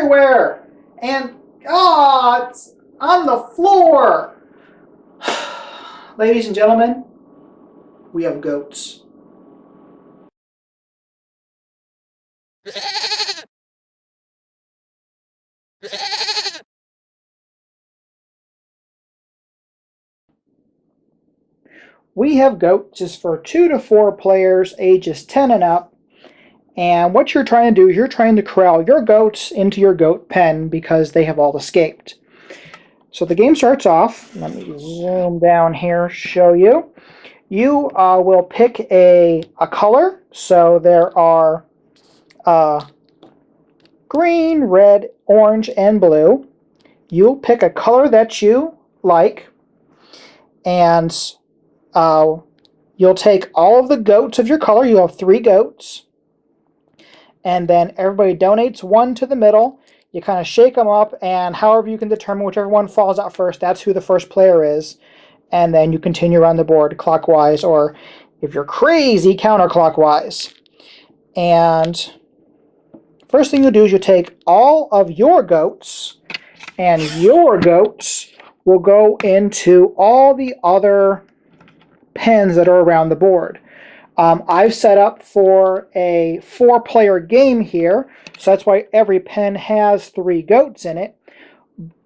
everywhere. And, it's on the floor. Ladies and gentlemen, we have goats. We have goats is for 2 to 4 players, ages 10 and up. And what you're trying to do is you're trying to corral your goats into your goat pen because they have all escaped. So the game starts off. Let me zoom down here, show you. You will pick a color. So there are green, red, orange, and blue. You'll pick a color that you like, and you'll take all of the goats of your color. You'll have 3 goats, and then everybody donates 1 to the middle. You kind of shake them up, and however you can determine whichever one falls out first, that's who the first player is. And then you continue around the board clockwise, or if you're crazy, counterclockwise. And first thing you do is you take all of your goats, and your goats will go into all the other pens that are around the board. I've set up for a 4-player game here, so that's why every pen has 3 goats in it.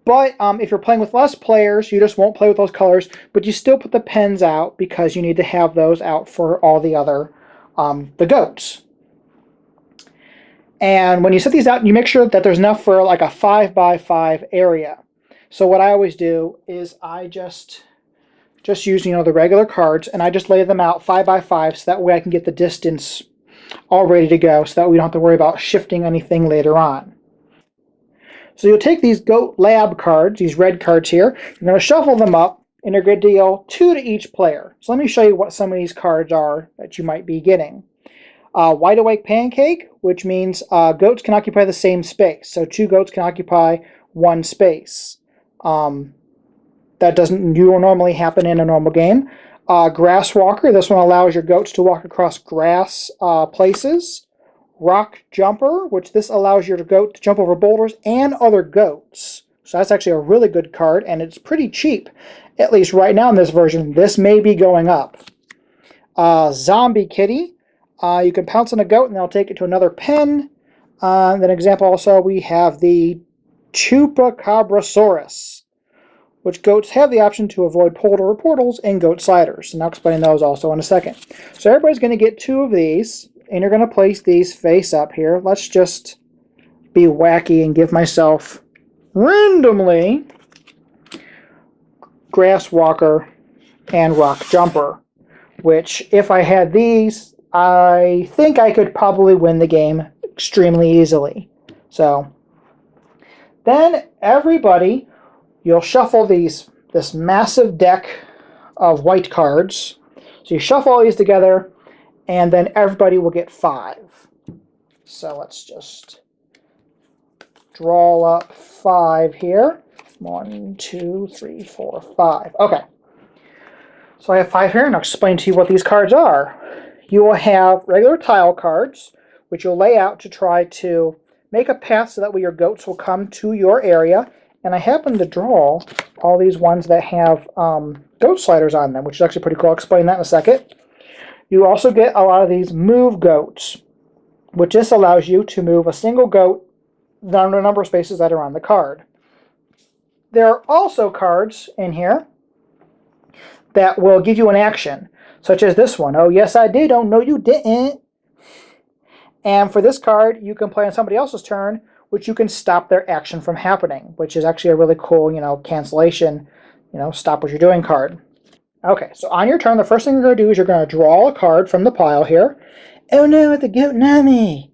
But if you're playing with less players, you just won't play with those colors, but you still put the pens out because you need to have those out for all the other the goats. And when you set these out, you make sure that there's enough for like a 5x5 area. So what I always do is I just use, the regular cards, and I just lay them out 5x5 so that way I can get the distance all ready to go so that we don't have to worry about shifting anything later on. So you'll take these Goat Lab cards, these red cards here, you're going to shuffle them up, and you're going to deal 2 to each player. So let me show you what some of these cards are that you might be getting. Wide Awake Pancake, which means goats can occupy the same space. So 2 goats can occupy 1 space. That doesn't normally happen in a normal game. Grass Walker, this one allows your goats to walk across grass places. Rock Jumper, which this allows your goat to jump over boulders and other goats. So that's actually a really good card, and it's pretty cheap. At least right now in this version. This may be going up. Zombie Kitty, you can pounce on a goat and they'll take it to another pen. Then example also, we have the Chupacabrasaurus, which goats have the option to avoid portals and goat sliders. And I'll explain those also in a second. So everybody's going to get 2 of these, and you're going to place these face up here. Let's just be wacky and give myself randomly Grass Walker and Rock Jumper, which if I had these, I think I could probably win the game extremely easily. So then everybody, you'll shuffle this massive deck of white cards. So you shuffle all these together, and then everybody will get 5. So let's just draw up 5 here. 1, 2, 3, 4, 5. Okay. So I have 5 here, and I'll explain to you what these cards are. You will have regular tile cards, which you'll lay out to try to make a path so that way your goats will come to your area. And I happen to draw all these ones that have goat sliders on them, which is actually pretty cool. I'll explain that in a second. You also get a lot of these move goats, which just allows you to move a single goat down to a number of spaces that are on the card. There are also cards in here that will give you an action, such as this one. Oh, yes, I did. Oh, no, you didn't. And for this card, you can play on somebody else's turn, which you can stop their action from happening, which is actually a really cool, cancellation, stop what you're doing card. Okay, so on your turn, the first thing you're going to do is you're going to draw a card from the pile here. Oh no, the Goat Nami!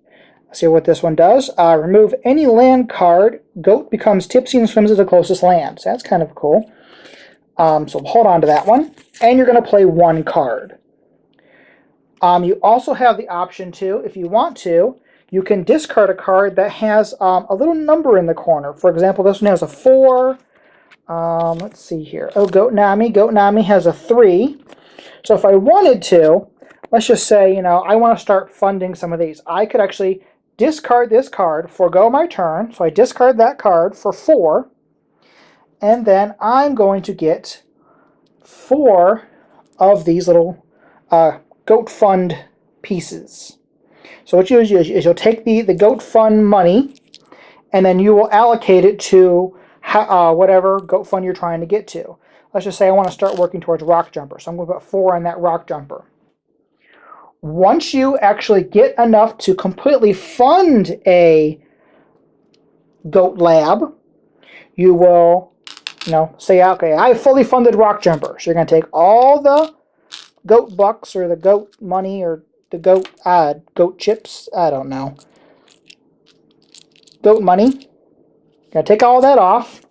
Let's see what this one does. Remove any land card. Goat becomes tipsy and swims to the closest land. So that's kind of cool. So hold on to that one. And you're going to play 1 card. You also have the option to, if you want to, you can discard a card that has a little number in the corner. For example, this one has a 4. Let's see here. Oh, Goat Nami. Goat Nami has a 3. So if I wanted to, let's just say, I want to start funding some of these. I could actually discard this card, forego my turn, so I discard that card for 4, and then I'm going to get 4 of these little Goat Fund pieces. So what you do is you'll take the Goat Fund money, and then you will allocate it to whatever Goat Fund you're trying to get to. Let's just say I want to start working towards Rock Jumper, so I'm going to put 4 on that Rock Jumper. Once you actually get enough to completely fund a Goat Lab, you will, say, okay, I fully funded Rock Jumper. So you're going to take all the Goat Bucks or the Goat Money or the Goat Chips, I don't know, Goat Money. You're going to take all that off.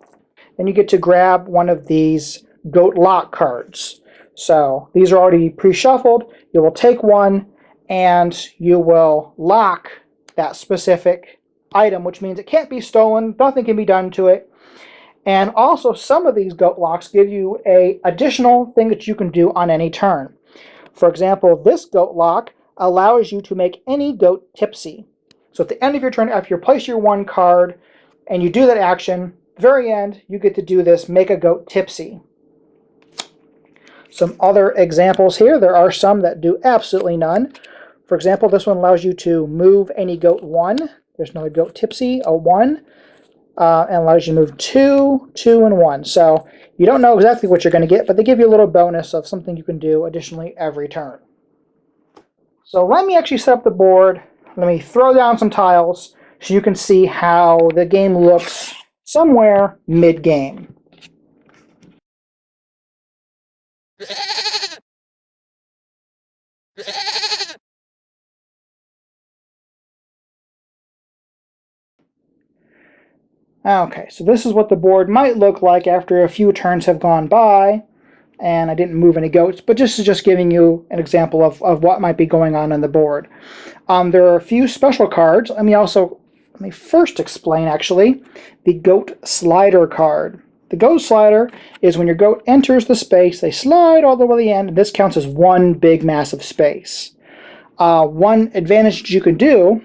Then you get to grab one of these Goat Lock cards. So these are already pre-shuffled. You will take one and you will lock that specific item, which means it can't be stolen, nothing can be done to it. And also some of these Goat Locks give you an additional thing that you can do on any turn. For example, this Goat Lock allows you to make any goat tipsy. So at the end of your turn, after you place your 1 card and you do that action, very end, you get to do this, make a goat tipsy. Some other examples here. There are some that do absolutely none. For example, this one allows you to move any goat 1. There's another goat tipsy, a 1, and allows you to move 2, 2, and 1. So you don't know exactly what you're going to get, but they give you a little bonus of something you can do additionally every turn. So let me actually set up the board. Let me throw down some tiles so you can see how the game looks somewhere mid-game. Okay, so this is what the board might look like after a few turns have gone by, and I didn't move any goats, but this is just giving you an example of what might be going on the board. There are a few special cards. Let me first explain, actually, the Goat Slider card. The Goat Slider is when your goat enters the space, they slide all the way to the end, and this counts as one big massive space. One advantage you can do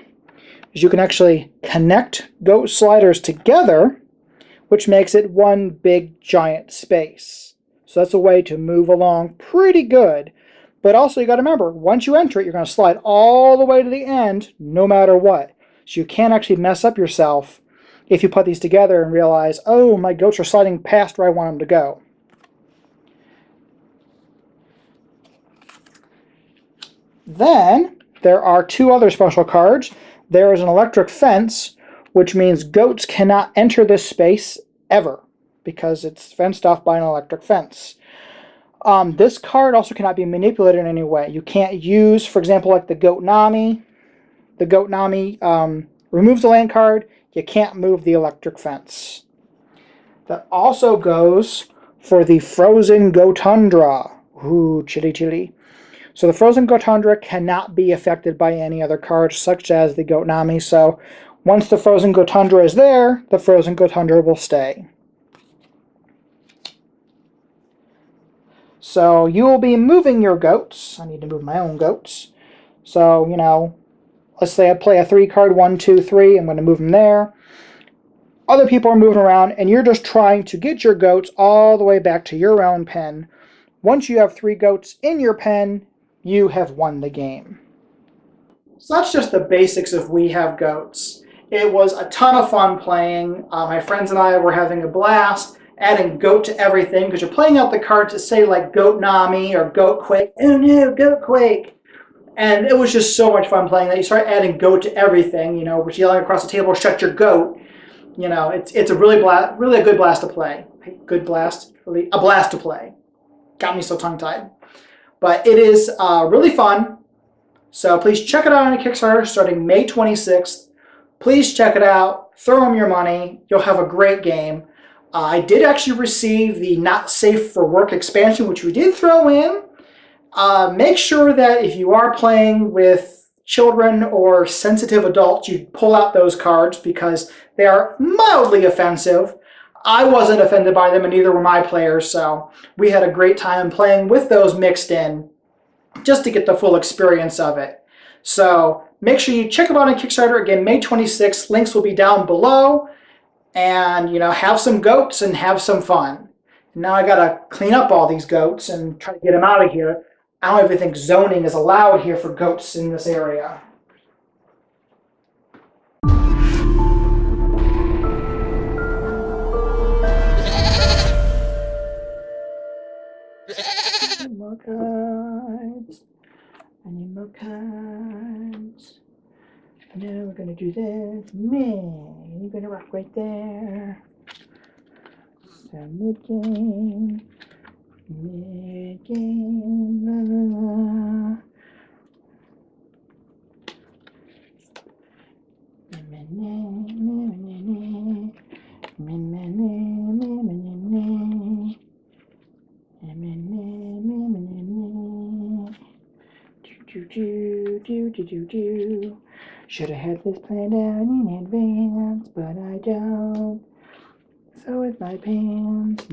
is you can actually connect Goat Sliders together, which makes it one big giant space. So that's a way to move along pretty good. But also you got to remember, once you enter it, you're going to slide all the way to the end, no matter what. So you can't actually mess up yourself if you put these together and realize, oh, my goats are sliding past where I want them to go. Then there are 2 other special cards. There is an electric fence, which means goats cannot enter this space ever because it's fenced off by an electric fence. This card also cannot be manipulated in any way. You can't use, for example, like the Goat Nami. The Goat Nami removes the land card. You can't move the electric fence. That also goes for the Frozen Gotundra. Ooh, chilly, chilly. So the Frozen Gotundra cannot be affected by any other cards, such as the Goat Nami. So once the Frozen Gotundra is there, the Frozen Gotundra will stay. So you will be moving your goats. I need to move my own goats. So, let's say I play a 3-card 1, 2, 3. I'm going to move them there. Other people are moving around, and you're just trying to get your goats all the way back to your own pen. Once you have 3 goats in your pen, you have won the game. So that's just the basics of We Have Goats. It was a ton of fun playing. My friends and I were having a blast, adding goat to everything, because you're playing out the cards that say like Goat Nami or Goat Quake. Oh no, Goat Quake! And it was just so much fun playing that. You start adding goat to everything, which yelling across the table, shut your goat. It's a really a good blast to play. Good blast, really a blast to play. Got me so tongue-tied. But it is really fun. So please check it out on Kickstarter starting May 26th. Please check it out. Throw them your money. You'll have a great game. I did actually receive the Not Safe for Work expansion, which we did throw in. Make sure that if you are playing with children or sensitive adults, you pull out those cards because they are mildly offensive. I wasn't offended by them, and neither were my players, so we had a great time playing with those mixed in just to get the full experience of it. So make sure you check them out on Kickstarter. Again, May 26th. Links will be down below. And, have some goats and have some fun. Now I gotta clean up all these goats and try to get them out of here. I don't even think zoning is allowed here for goats in this area. More cards. I need more cards. Now we're gonna do this. Man, you're gonna rock right there. So mid-game. Mid-game. La, la, la. Should have had this planned out in advance, but I don't. So with my pants.